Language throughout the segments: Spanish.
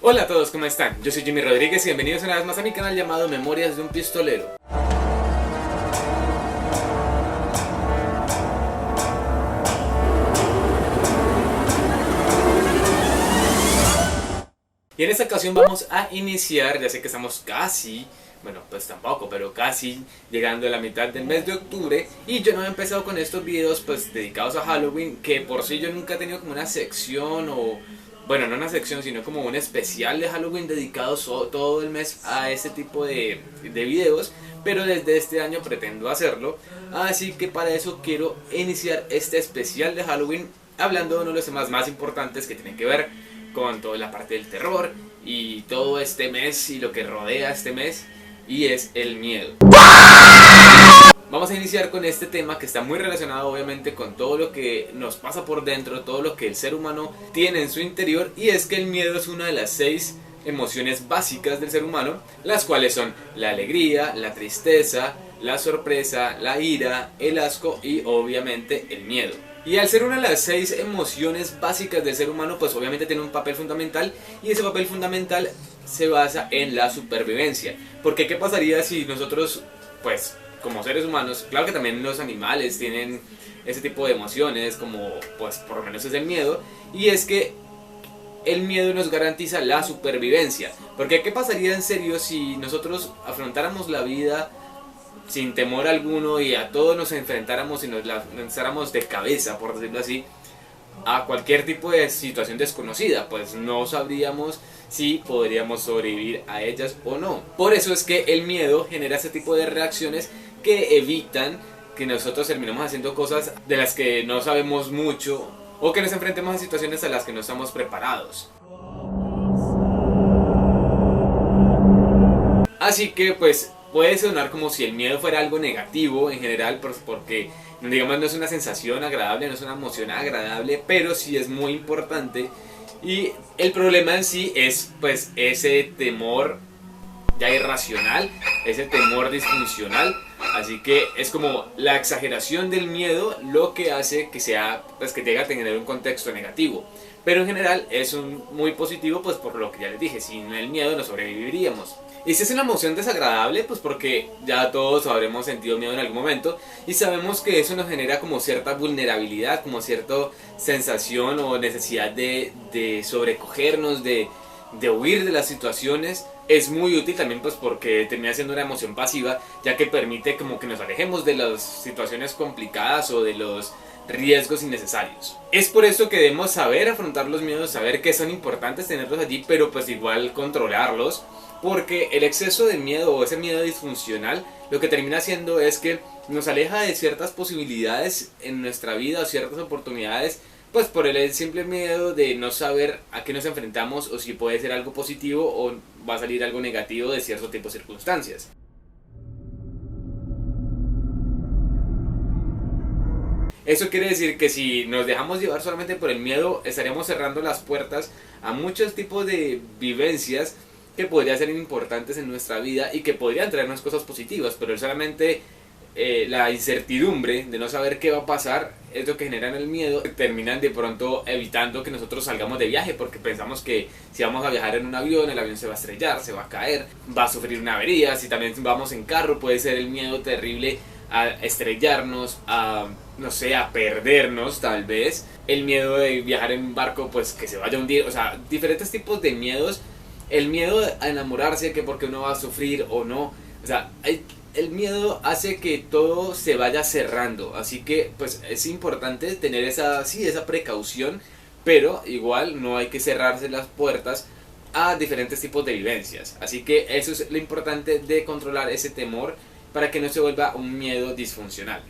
Hola a todos, ¿cómo están? Yo soy Jimmy Rodríguez y bienvenidos una vez más a mi canal llamado Memorias de un Pistolero. Y en esta ocasión vamos a iniciar, ya sé que estamos casi, bueno pues tampoco, pero casi llegando a la mitad del mes de octubre. Y yo no he empezado con estos videos pues dedicados a Halloween, que por sí yo nunca he tenido como una sección o... Bueno, no una sección, sino como un especial de Halloween dedicado todo el mes a este tipo de videos. Pero desde este año pretendo hacerlo. Así que para eso quiero iniciar este especial de Halloween hablando de uno de los temas más importantes que tienen que ver con toda la parte del terror y todo este mes y lo que rodea este mes, y es el miedo. Vamos a iniciar con este tema que está muy relacionado obviamente con todo lo que nos pasa por dentro, todo lo que el ser humano tiene en su interior, y es que el miedo es una de las 6 emociones básicas del ser humano, las cuales son la alegría, la tristeza, la sorpresa, la ira, el asco y obviamente el miedo. Y al ser una de las 6 emociones básicas del ser humano, pues obviamente tiene un papel fundamental, y ese papel fundamental se basa en la supervivencia. Porque ¿qué pasaría si nosotros, pues como seres humanos, claro que también los animales tienen ese tipo de emociones, como pues por lo menos es el miedo, y es que el miedo nos garantiza la supervivencia? Porque ¿qué pasaría en serio si nosotros afrontáramos la vida sin temor alguno y a todos nos enfrentáramos y nos lanzáramos de cabeza, por decirlo así, a cualquier tipo de situación desconocida? Pues no sabríamos si podríamos sobrevivir a ellas o no. Por eso es que el miedo genera ese tipo de reacciones que evitan que nosotros terminemos haciendo cosas de las que no sabemos mucho, o que nos enfrentemos a situaciones a las que no estamos preparados. Así que pues puede sonar como si el miedo fuera algo negativo en general, porque digamos no es una sensación agradable, no es una emoción agradable, pero sí es muy importante. Y el problema en sí es pues ese temor ya irracional, ese temor disfuncional. Así que es como la exageración del miedo lo que hace que sea, pues que llegue a tener un contexto negativo. Pero en general es muy positivo, pues por lo que ya les dije, sin el miedo no sobreviviríamos. Y si es una emoción desagradable, pues porque ya todos habremos sentido miedo en algún momento, y sabemos que eso nos genera como cierta vulnerabilidad, como cierta sensación o necesidad de sobrecogernos, de huir de las situaciones. Es muy útil también pues porque termina siendo una emoción pasiva, ya que permite como que nos alejemos de las situaciones complicadas o de los riesgos innecesarios. Es por eso que debemos saber afrontar los miedos, saber que son importantes tenerlos allí, pero pues igual controlarlos, porque el exceso de miedo o ese miedo disfuncional lo que termina haciendo es que nos aleja de ciertas posibilidades en nuestra vida o ciertas oportunidades, pues por el simple miedo de no saber a qué nos enfrentamos, o si puede ser algo positivo o va a salir algo negativo de cierto tipo de circunstancias. Eso quiere decir que si nos dejamos llevar solamente por el miedo, estaríamos cerrando las puertas a muchos tipos de vivencias que podrían ser importantes en nuestra vida y que podrían traernos cosas positivas, pero solamente la incertidumbre de no saber qué va a pasar es lo que generan el miedo. Terminan de pronto evitando que nosotros salgamos de viaje, porque pensamos que si vamos a viajar en un avión, el avión se va a estrellar, se va a caer, va a sufrir una avería. Si también vamos en carro, puede ser el miedo terrible a estrellarnos, a no sé, a perdernos tal vez. El miedo de viajar en un barco, pues que se vaya a hundir. O sea, diferentes tipos de miedos. El miedo a enamorarse, que porque uno va a sufrir o no. O sea, el miedo hace que todo se vaya cerrando. Así que pues es importante tener esa precaución, pero igual no hay que cerrarse las puertas a diferentes tipos de vivencias. Así que eso es lo importante de controlar ese temor para que no se vuelva un miedo disfuncional.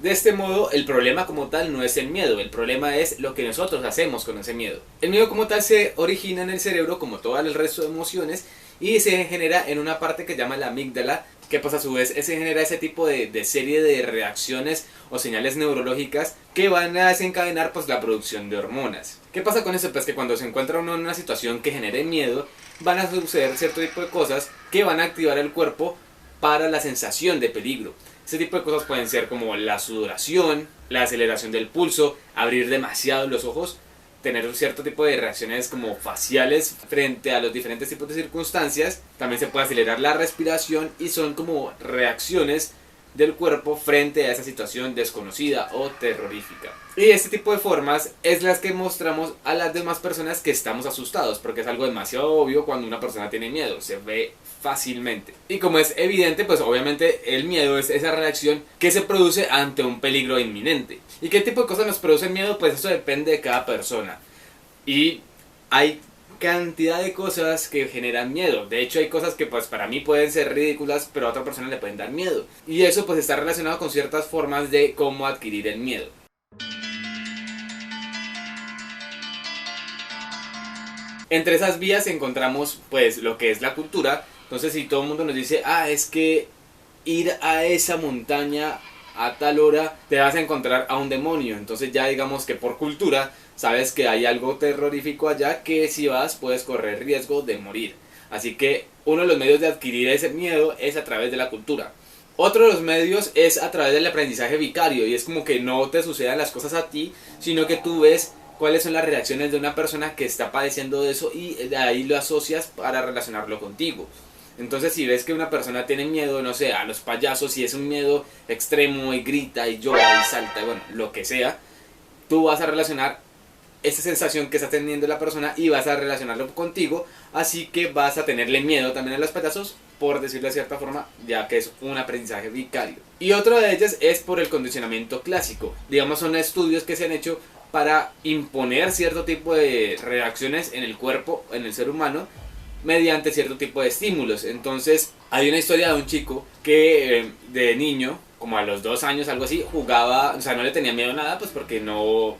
De este modo, el problema como tal no es el miedo, el problema es lo que nosotros hacemos con ese miedo. El miedo como tal se origina en el cerebro, como todo el resto de emociones, y se genera en una parte que se llama la amígdala, que pues a su vez se genera ese tipo de serie de reacciones o señales neurológicas que van a desencadenar pues la producción de hormonas. ¿Qué pasa con eso? Pues que cuando se encuentra uno en una situación que genere miedo, van a suceder cierto tipo de cosas que van a activar el cuerpo para la sensación de peligro. Ese tipo de cosas pueden ser como la sudoración, la aceleración del pulso, abrir demasiado los ojos, tener un cierto tipo de reacciones como faciales frente a los diferentes tipos de circunstancias. También se puede acelerar la respiración y son como reacciones del cuerpo frente a esa situación desconocida o terrorífica. Y este tipo de formas es las que mostramos a las demás personas que estamos asustados, porque es algo demasiado obvio cuando una persona tiene miedo, se ve fácilmente. Y como es evidente, pues obviamente el miedo es esa reacción que se produce ante un peligro inminente. ¿Y qué tipo de cosas nos producen miedo? Pues eso depende de cada persona. Y hay cantidad de cosas que generan miedo. De hecho hay cosas que pues para mí pueden ser ridículas, pero a otra persona le pueden dar miedo. Y eso pues está relacionado con ciertas formas de cómo adquirir el miedo. Entre esas vías encontramos pues lo que es la cultura. Entonces si todo el mundo nos dice, es que ir a esa montaña a tal hora te vas a encontrar a un demonio, entonces ya digamos que por cultura sabes que hay algo terrorífico allá, que si vas puedes correr riesgo de morir. Así que uno de los medios de adquirir ese miedo es a través de la cultura. Otro de los medios es a través del aprendizaje vicario, y es como que no te sucedan las cosas a ti, sino que tú ves cuáles son las reacciones de una persona que está padeciendo de eso y de ahí lo asocias para relacionarlo contigo. Entonces si ves que una persona tiene miedo, no sé, a los payasos, y es un miedo extremo y grita y llora y salta, bueno, lo que sea, tú vas a relacionar esa sensación que está teniendo la persona y vas a relacionarlo contigo, así que vas a tenerle miedo también a los payasos, por decirlo de cierta forma, ya que es un aprendizaje vicario. Y otro de ellos es por el condicionamiento clásico. Digamos, son estudios que se han hecho para imponer cierto tipo de reacciones en el cuerpo, en el ser humano, mediante cierto tipo de estímulos. Entonces hay una historia de un chico que de niño, como a los 2 años, algo así, jugaba, o sea, no le tenía miedo a nada, pues porque no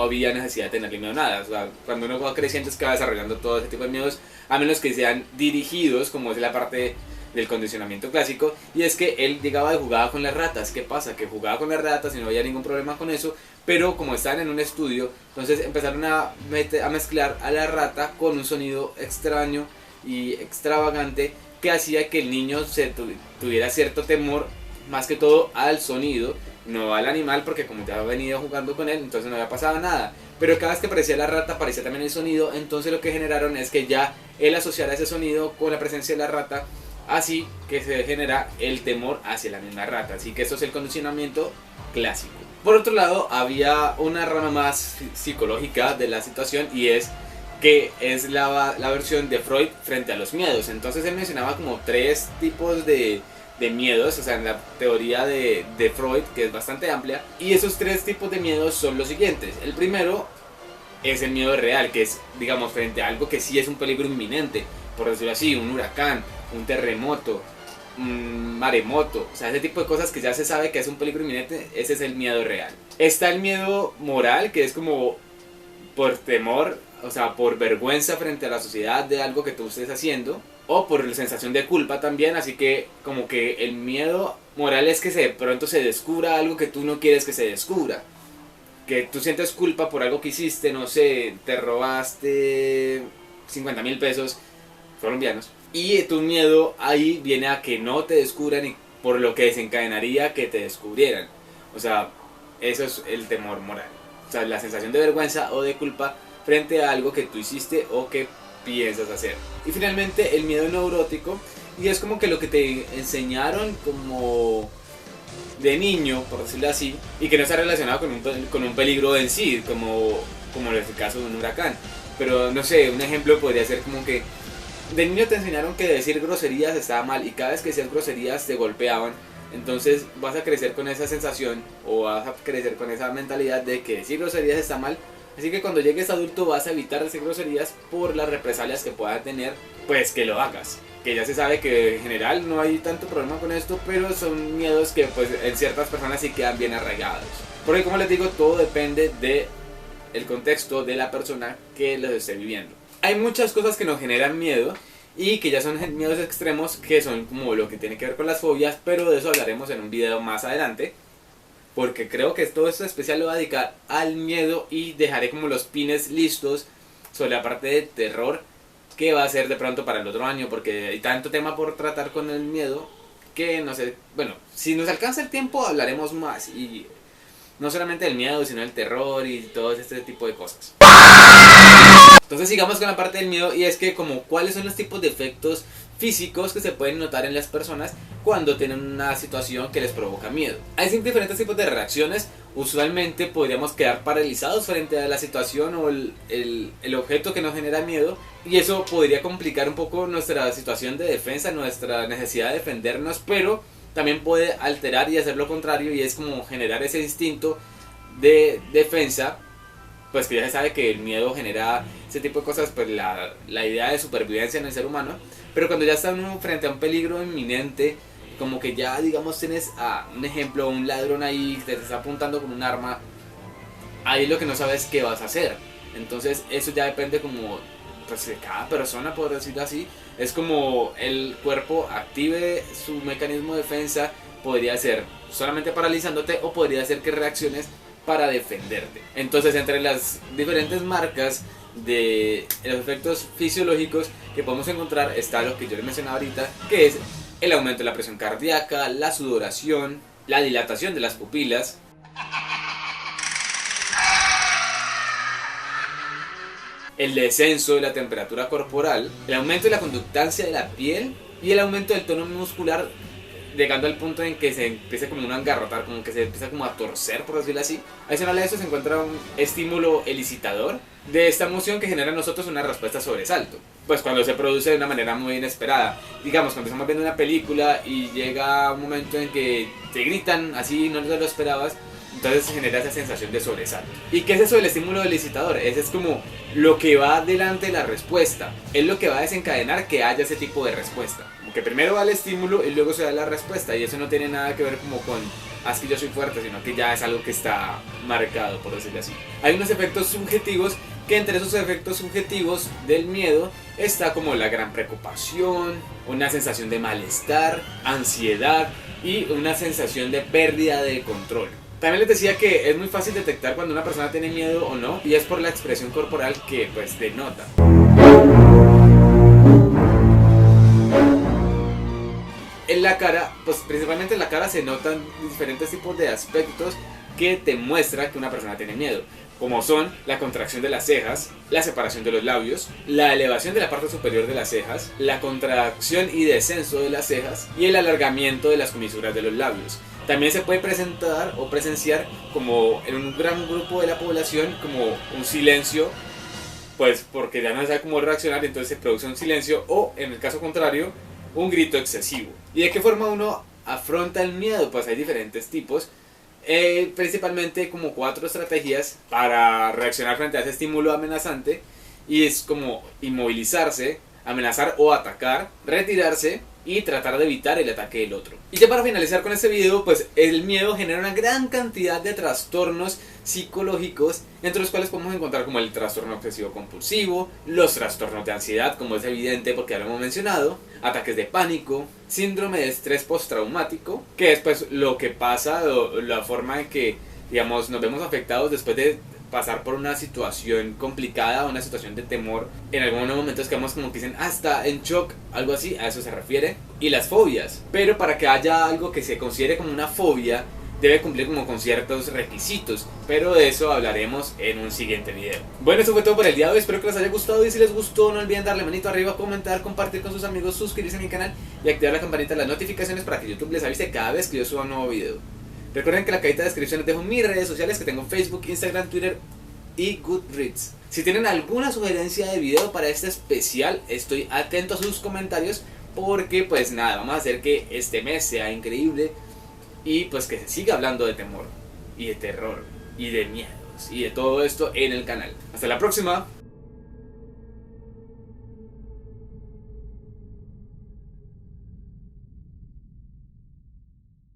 había necesidad de tenerle miedo a nada. O sea, cuando uno va creciendo es que va desarrollando todo ese tipo de miedos, a menos que sean dirigidos, como es la parte del condicionamiento clásico. Y es que él llegaba y jugaba con las ratas. ¿Qué pasa? Que jugaba con las ratas y no había ningún problema con eso, pero como estaban en un estudio, entonces empezaron a mezclar a la rata con un sonido extraño y extravagante que hacía que el niño tuviera cierto temor, más que todo al sonido, no al animal, porque como ya había venido jugando con él, entonces no había pasado nada. Pero cada vez que aparecía la rata, aparecía también el sonido. Entonces lo que generaron es que ya él asociara ese sonido con la presencia de la rata, así que se genera el temor hacia la misma rata. Así que esto es el condicionamiento clásico. Por otro lado, había una rama más psicológica de la situación, y es que es la versión de Freud frente a los miedos. Entonces él mencionaba como 3 tipos de miedos, o sea, en la teoría de Freud, que es bastante amplia, y esos 3 tipos de miedos son los siguientes. El primero es el miedo real, que es, digamos, frente a algo que sí es un peligro inminente, por decirlo así, un huracán, un terremoto, un maremoto, o sea, ese tipo de cosas que ya se sabe que es un peligro inminente. Ese es el miedo real. Está el miedo moral, que es como por temor, o sea, por vergüenza frente a la sociedad de algo que tú estés haciendo, o por la sensación de culpa también. Así que como que el miedo moral es que de pronto se descubra algo que tú no quieres que se descubra, que tú sientes culpa por algo que hiciste, no sé, te robaste 50.000 pesos colombianos, y tu miedo ahí viene a que no te descubran, y por lo que desencadenaría que te descubrieran. O sea, eso es el temor moral, o sea, la sensación de vergüenza o de culpa frente a algo que tú hiciste o que piensas hacer. Y finalmente el miedo neurótico, y es como que lo que te enseñaron como de niño, por decirlo así, y que no está relacionado con un peligro en sí, como en el caso de un huracán. Pero no sé, un ejemplo podría ser como que de niño te enseñaron que decir groserías estaba mal, y cada vez que decías groserías te golpeaban. Entonces vas a crecer con esa sensación, o vas a crecer con esa mentalidad de que decir groserías está mal. Así que cuando llegues adulto vas a evitar decir groserías por las represalias que pueda tener, pues que lo hagas. Que ya se sabe que en general no hay tanto problema con esto, pero son miedos que pues en ciertas personas sí quedan bien arraigados. Porque como les digo, todo depende de el contexto de la persona que los esté viviendo. Hay muchas cosas que nos generan miedo y que ya son miedos extremos, que son como lo que tiene que ver con las fobias, pero de eso hablaremos en un video más adelante, porque creo que todo esto especial lo voy a dedicar al miedo, y dejaré como los pines listos sobre la parte de terror, que va a ser de pronto para el otro año, porque hay tanto tema por tratar con el miedo que no sé, bueno, si nos alcanza el tiempo hablaremos más, y no solamente el miedo, sino el terror y todo este tipo de cosas. Entonces sigamos con la parte del miedo, y es que como cuáles son los tipos de efectos físicos que se pueden notar en las personas cuando tienen una situación que les provoca miedo. Hay diferentes tipos de reacciones. Usualmente podríamos quedar paralizados frente a la situación o el objeto que nos genera miedo, y eso podría complicar un poco nuestra situación de defensa, nuestra necesidad de defendernos, pero también puede alterar y hacer lo contrario, y es como generar ese instinto de defensa. Pues que ya se sabe que el miedo genera ese tipo de cosas, pues la idea de supervivencia en el ser humano. Pero cuando ya está uno frente a un peligro inminente, como que ya digamos tienes un ejemplo, un ladrón ahí que te está apuntando con un arma, ahí lo que no sabes qué vas a hacer. Entonces eso ya depende como pues de cada persona, por decirlo así. Es como el cuerpo active su mecanismo de defensa, podría ser solamente paralizándote o podría ser que reacciones para defenderte. Entonces entre las diferentes marcas de los efectos fisiológicos que podemos encontrar está lo que yo les mencionaba ahorita, que es el aumento de la presión cardíaca, la sudoración, la dilatación de las pupilas, el descenso de la temperatura corporal, el aumento de la conductancia de la piel y el aumento del tono muscular, llegando al punto en que se empieza como a engarrotar, como que se empieza como a torcer, por decirlo así. Adicional a eso se encuentra un estímulo elicitador de esta emoción que genera en nosotros una respuesta sobresalto. Pues cuando se produce de una manera muy inesperada, digamos cuando estamos viendo una película y llega un momento en que te gritan así, no te lo esperabas, entonces se genera esa sensación de sobresalto. ¿Y qué es eso del estímulo elicitador? Ese es como lo que va delante de la respuesta, es lo que va a desencadenar que haya ese tipo de respuesta. Como que primero va el estímulo y luego se da la respuesta, y eso no tiene nada que ver como con es que yo soy fuerte, sino que ya es algo que está marcado, por decirlo así. Hay unos efectos subjetivos, que entre esos efectos subjetivos del miedo está como la gran preocupación, una sensación de malestar, ansiedad y una sensación de pérdida de control. También les decía que es muy fácil detectar cuando una persona tiene miedo o no, y es por la expresión corporal que pues denota. En la cara, pues principalmente en la cara se notan diferentes tipos de aspectos que te muestra que una persona tiene miedo, como son la contracción de las cejas, la separación de los labios, la elevación de la parte superior de las cejas, la contracción y descenso de las cejas y el alargamiento de las comisuras de los labios. También se puede presentar o presenciar como en un gran grupo de la población como un silencio, pues porque ya no sabe cómo reaccionar, entonces se produce un silencio, o en el caso contrario, un grito excesivo. ¿Y de qué forma uno afronta el miedo? Pues hay diferentes tipos, principalmente como 4 estrategias para reaccionar frente a ese estímulo amenazante, y es como inmovilizarse, amenazar o atacar, retirarse y tratar de evitar el ataque del otro. Y ya para finalizar con este video, pues el miedo genera una gran cantidad de trastornos psicológicos, entre los cuales podemos encontrar como el trastorno obsesivo compulsivo, los trastornos de ansiedad, como es evidente porque ya lo hemos mencionado, ataques de pánico, síndrome de estrés postraumático, que es pues lo que pasa, la forma en que digamos nos vemos afectados después de pasar por una situación complicada, una situación de temor. En algunos momentos quedamos como que dicen está en shock, algo así, a eso se refiere. Y las fobias, pero para que haya algo que se considere como una fobia debe cumplir como con ciertos requisitos, pero de eso hablaremos en un siguiente video. Bueno, eso fue todo por el día de hoy, espero que les haya gustado, y si les gustó no olviden darle manito arriba, comentar, compartir con sus amigos, suscribirse a mi canal y activar la campanita de las notificaciones para que YouTube les avise cada vez que yo suba un nuevo video. Recuerden que en la cajita de descripción les dejo mis redes sociales, que tengo Facebook, Instagram, Twitter y Goodreads. Si tienen alguna sugerencia de video para este especial, estoy atento a sus comentarios, porque pues nada, vamos a hacer que este mes sea increíble y pues que se siga hablando de temor y de terror y de miedos y de todo esto en el canal. Hasta la próxima.